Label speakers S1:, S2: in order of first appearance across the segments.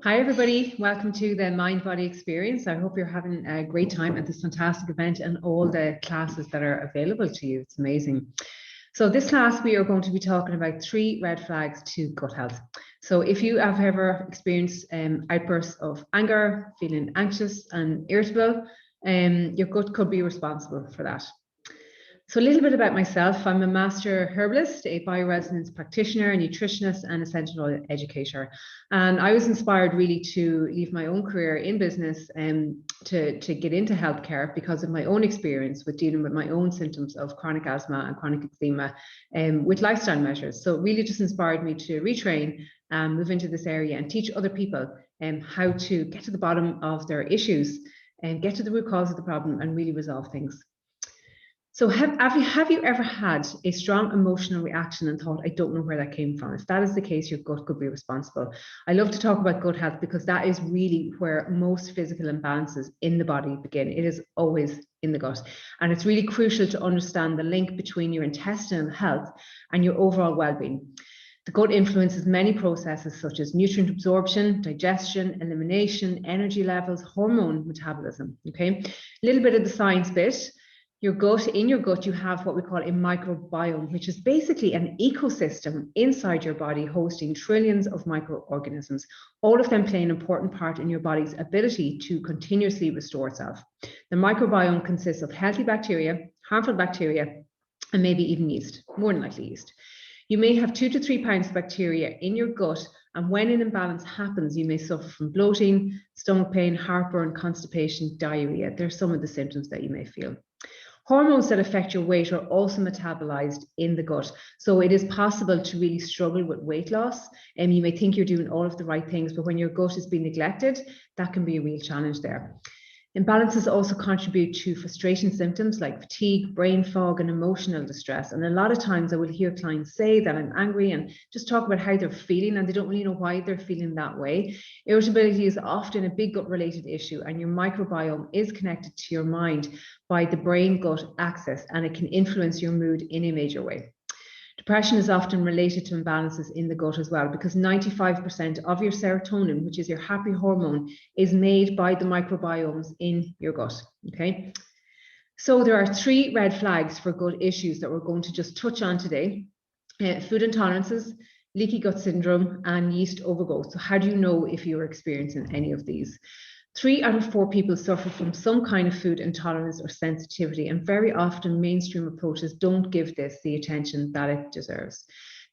S1: Hi, everybody. Welcome to the Mind Body Experience. I hope you're having a great time at this fantastic event and all the classes that are available to you. It's amazing. So this class, we are going to be talking about 3 red flags to gut health. So if you have ever experienced outbursts of anger, feeling anxious and irritable, your gut could be responsible for that. So a little bit about myself. I'm a master herbalist, a bioresonance practitioner, a nutritionist, and essential oil educator. And I was inspired really to leave my own career in business and to get into healthcare because of my own experience with dealing with my own symptoms of chronic asthma and chronic eczema with lifestyle measures. So it really just inspired me to retrain and move into this area and teach other people how to get to the bottom of their issues and get to the root cause of the problem and really resolve things. So have you ever had a strong emotional reaction and thought, I don't know where that came from? If that is the case, your gut could be responsible. I love to talk about gut health because that is really where most physical imbalances in the body begin. It is always in the gut. And it's really crucial to understand the link between your intestinal health and your overall well-being. The gut influences many processes such as nutrient absorption, digestion, elimination, energy levels, hormone metabolism. Okay, a little bit of the science bit. In your gut, you have what we call a microbiome, which is basically an ecosystem inside your body hosting trillions of microorganisms, all of them play an important part in your body's ability to continuously restore itself. The microbiome consists of healthy bacteria, harmful bacteria, and maybe even yeast, more than likely yeast. You may have 2 to 3 pounds of bacteria in your gut, and when an imbalance happens, you may suffer from bloating, stomach pain, heartburn, constipation, diarrhea. They're some of the symptoms that you may feel. Hormones that affect your weight are also metabolized in the gut. So it is possible to really struggle with weight loss. And you may think you're doing all of the right things, but when your gut is being neglected, that can be a real challenge there. Imbalances also contribute to frustration symptoms like fatigue, brain fog, and emotional distress. And a lot of times I will hear clients say that I'm angry and just talk about how they're feeling, and they don't really know why they're feeling that way. Irritability is often a big gut-related issue, and your microbiome is connected to your mind by the brain-gut axis, and it can influence your mood in a major way. Depression is often related to imbalances in the gut as well, because 95% of your serotonin, which is your happy hormone, is made by the microbiomes in your gut, okay? So there are 3 red flags for gut issues that we're going to just touch on today. Food intolerances, leaky gut syndrome, and yeast overgrowth. So how do you know if you're experiencing any of these? 3 out of 4 people suffer from some kind of food intolerance or sensitivity, and very often mainstream approaches don't give this the attention that it deserves.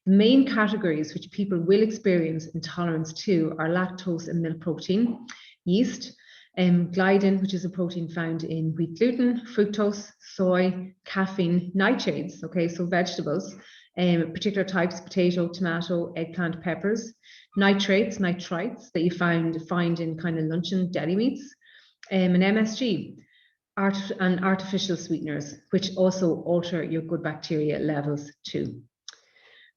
S1: The main categories which people will experience intolerance to are lactose and milk protein, yeast, gliadin, which is a protein found in wheat gluten, fructose, soy, caffeine, nightshades, okay, so vegetables, particular types, potato, tomato, eggplant, peppers, nitrates, nitrites that you find in kind of luncheon deli meats, and MSG, and artificial sweeteners, which also alter your good bacteria levels too.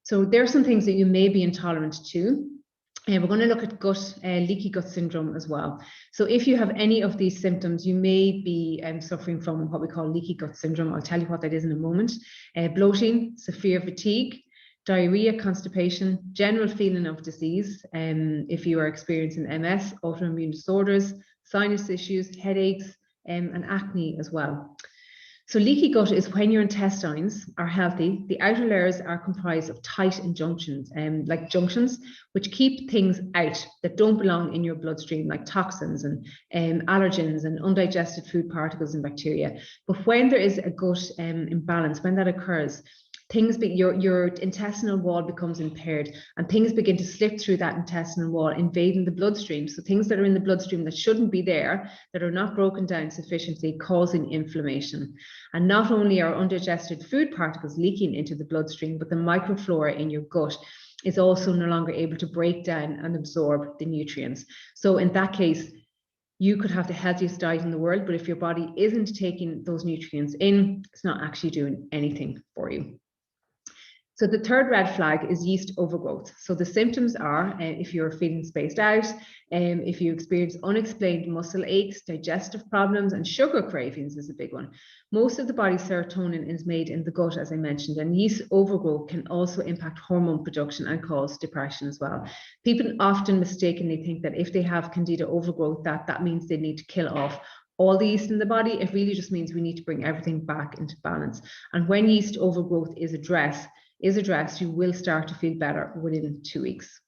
S1: So there are some things that you may be intolerant to. And we're going to look at leaky gut syndrome as well. So if you have any of these symptoms, you may be suffering from what we call leaky gut syndrome. I'll tell you what that is in a moment. Bloating, severe fatigue, diarrhea, constipation, general feeling of disease. If you are experiencing MS, autoimmune disorders, sinus issues, headaches, and acne as well. So leaky gut is when your intestines are healthy, the outer layers are comprised of tight junctions, like junctions, which keep things out that don't belong in your bloodstream, like toxins and allergens and undigested food particles and bacteria. But when there is a gut imbalance, when that occurs, your intestinal wall becomes impaired, and things begin to slip through that intestinal wall, invading the bloodstream. So things that are in the bloodstream that shouldn't be there, that are not broken down sufficiently, causing inflammation. And not only are undigested food particles leaking into the bloodstream, but the microflora in your gut is also no longer able to break down and absorb the nutrients. So in that case, you could have the healthiest diet in the world, but if your body isn't taking those nutrients in, it's not actually doing anything for you. So the third red flag is yeast overgrowth. So the symptoms are if you're feeling spaced out, if you experience unexplained muscle aches, digestive problems, and sugar cravings is a big one. Most of the body's serotonin is made in the gut, as I mentioned, and yeast overgrowth can also impact hormone production and cause depression as well. People often mistakenly think that if they have candida overgrowth, that means they need to kill off all the yeast in the body. It really just means we need to bring everything back into balance. And when yeast overgrowth is addressed, you will start to feel better within 2 weeks.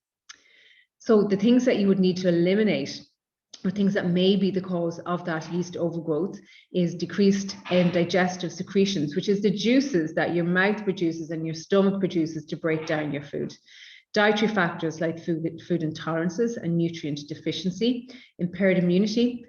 S1: So the things that you would need to eliminate, or things that may be the cause of that yeast overgrowth, is decreased digestive secretions, which is the juices that your mouth produces and your stomach produces to break down your food. Dietary factors like food intolerances and nutrient deficiency, impaired immunity,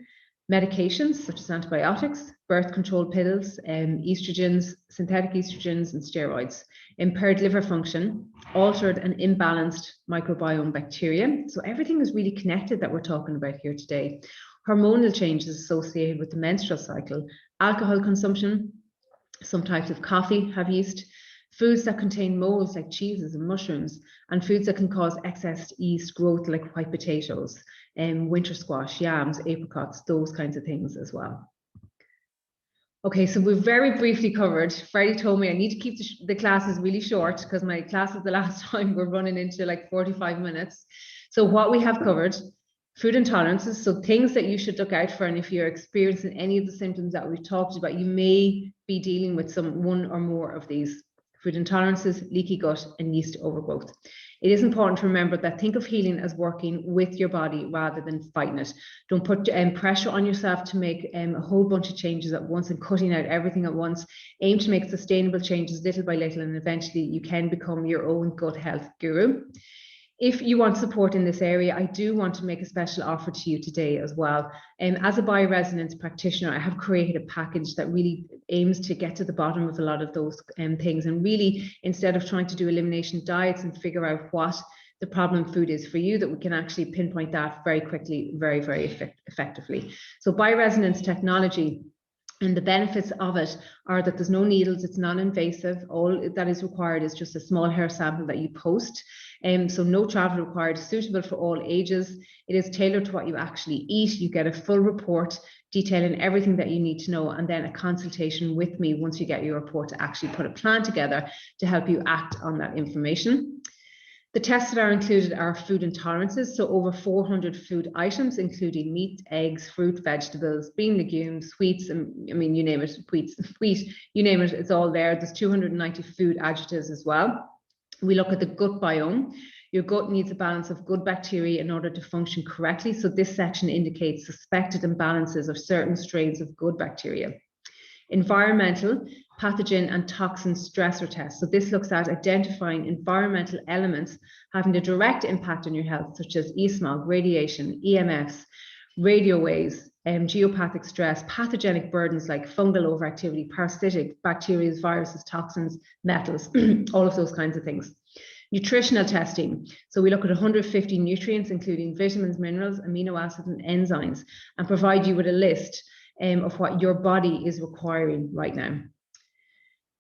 S1: medications such as antibiotics, birth control pills, estrogens, synthetic estrogens, and steroids, impaired liver function, altered and imbalanced microbiome bacteria. So everything is really connected that we're talking about here today. Hormonal changes associated with the menstrual cycle, alcohol consumption, some types of coffee have yeast, foods that contain molds like cheeses and mushrooms, and foods that can cause excess yeast growth like white potatoes, winter squash, yams, apricots, those kinds of things as well. Okay, so we've very briefly covered. Freddie told me I need to keep the classes really short because my classes the last time were running into like 45 minutes. So what we have covered: food intolerances, so things that you should look out for, and if you're experiencing any of the symptoms that we've talked about, you may be dealing with one or more of these. Food intolerances, leaky gut, and yeast overgrowth. It is important to remember that think of healing as working with your body rather than fighting it. Don't put pressure on yourself to make a whole bunch of changes at once and cutting out everything at once. Aim to make sustainable changes little by little, and eventually you can become your own gut health guru. If you want support in this area, I do want to make a special offer to you today as well. As a bioresonance practitioner, I have created a package that really aims to get to the bottom of a lot of those things. And really, instead of trying to do elimination diets and figure out what the problem food is for you, that we can actually pinpoint that very quickly, very, very effectively. So bioresonance technology, and the benefits of it are that there's no needles, it's non-invasive. All that is required is just a small hair sample that you post. So no travel required, suitable for all ages. It is tailored to what you actually eat. You get a full report detailing everything that you need to know, and then a consultation with me once you get your report to actually put a plan together to help you act on that information. The tests that are included are food intolerances, so over 400 food items, including meat, eggs, fruit, vegetables, bean, legumes, sweets, and I mean, you name it, wheat, you name it, it's all there. There's 290 food adjectives as well. We look at the gut biome. Your gut needs a balance of good bacteria in order to function correctly. So this section indicates suspected imbalances of certain strains of good bacteria. Environmental, pathogen, and toxin stressor tests. So this looks at identifying environmental elements having a direct impact on your health, such as e-smog, radiation, EMFs, radio waves, geopathic stress, pathogenic burdens like fungal overactivity, parasitic bacteria, viruses, toxins, metals, all of those kinds of things. Nutritional testing. So we look at 150 nutrients, including vitamins, minerals, amino acids, and enzymes, and provide you with a list of what your body is requiring right now.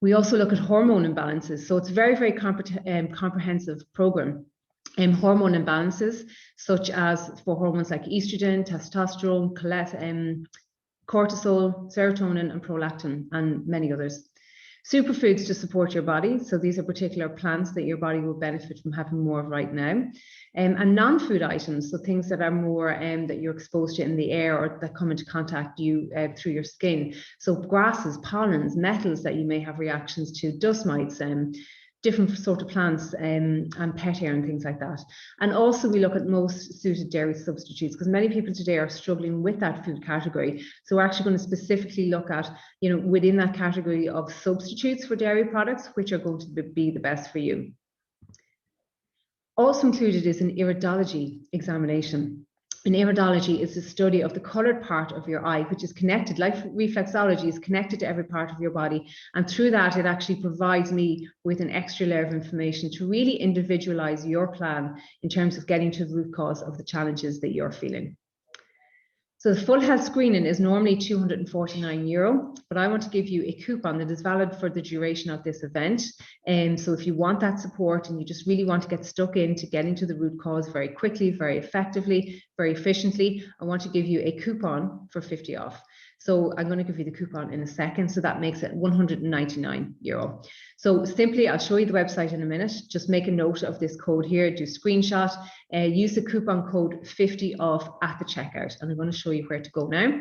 S1: We also look at hormone imbalances. So it's a very, very comprehensive program. Hormone imbalances, such as for hormones like estrogen, testosterone, cortisol, serotonin, and prolactin, and many others. Superfoods to support your body. So these are particular plants that your body will benefit from having more of right now. And non-food items, so things that are more that you're exposed to in the air or that come into contact you through your skin. So grasses, pollens, metals that you may have reactions to, dust mites, different sort of plants and pet hair and things like that. And also we look at most suited dairy substitutes, because many people today are struggling with that food category. So we're actually going to specifically look at, within that category of substitutes for dairy products, which are going to be the best for you. Also included is an iridology examination. An iridology is the study of the colored part of your eye, which is connected, like reflexology, is connected to every part of your body. And through that, it actually provides me with an extra layer of information to really individualize your plan in terms of getting to the root cause of the challenges that you're feeling. So the full health screening is normally €249, but I want to give you a coupon that is valid for the duration of this event. And so if you want that support and you just really want to get stuck into getting to the root cause very quickly, very effectively, very efficiently, I want to give you a coupon for 50 off. So I'm going to give you the coupon in a second. So that makes it €199. So simply, I'll show you the website in a minute. Just make a note of this code here, do screenshot, use the coupon code 50 off at the checkout. And I'm going to show you where to go now.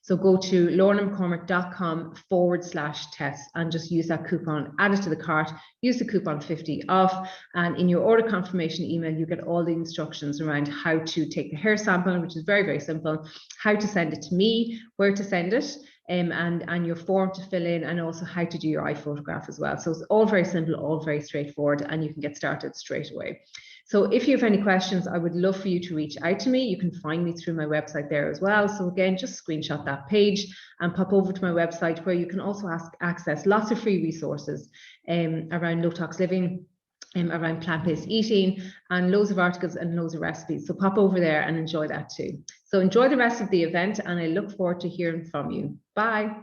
S1: So go to lornamccormick.com/test and just use that coupon, add it to the cart, use the coupon 50 off. And in your order confirmation email, you get all the instructions around how to take the hair sample, which is very, very simple, how to send it to me, where to send it, and your form to fill in, and also how to do your eye photograph as well. So it's all very simple, all very straightforward, and you can get started straight away. So if you have any questions, I would love for you to reach out to me. You can find me through my website there as well. So again, just screenshot that page and pop over to my website, where you can also access lots of free resources around low tox living, around plant-based eating, and loads of articles and loads of recipes. So pop over there and enjoy that too. So enjoy the rest of the event, and I look forward to hearing from you. Bye.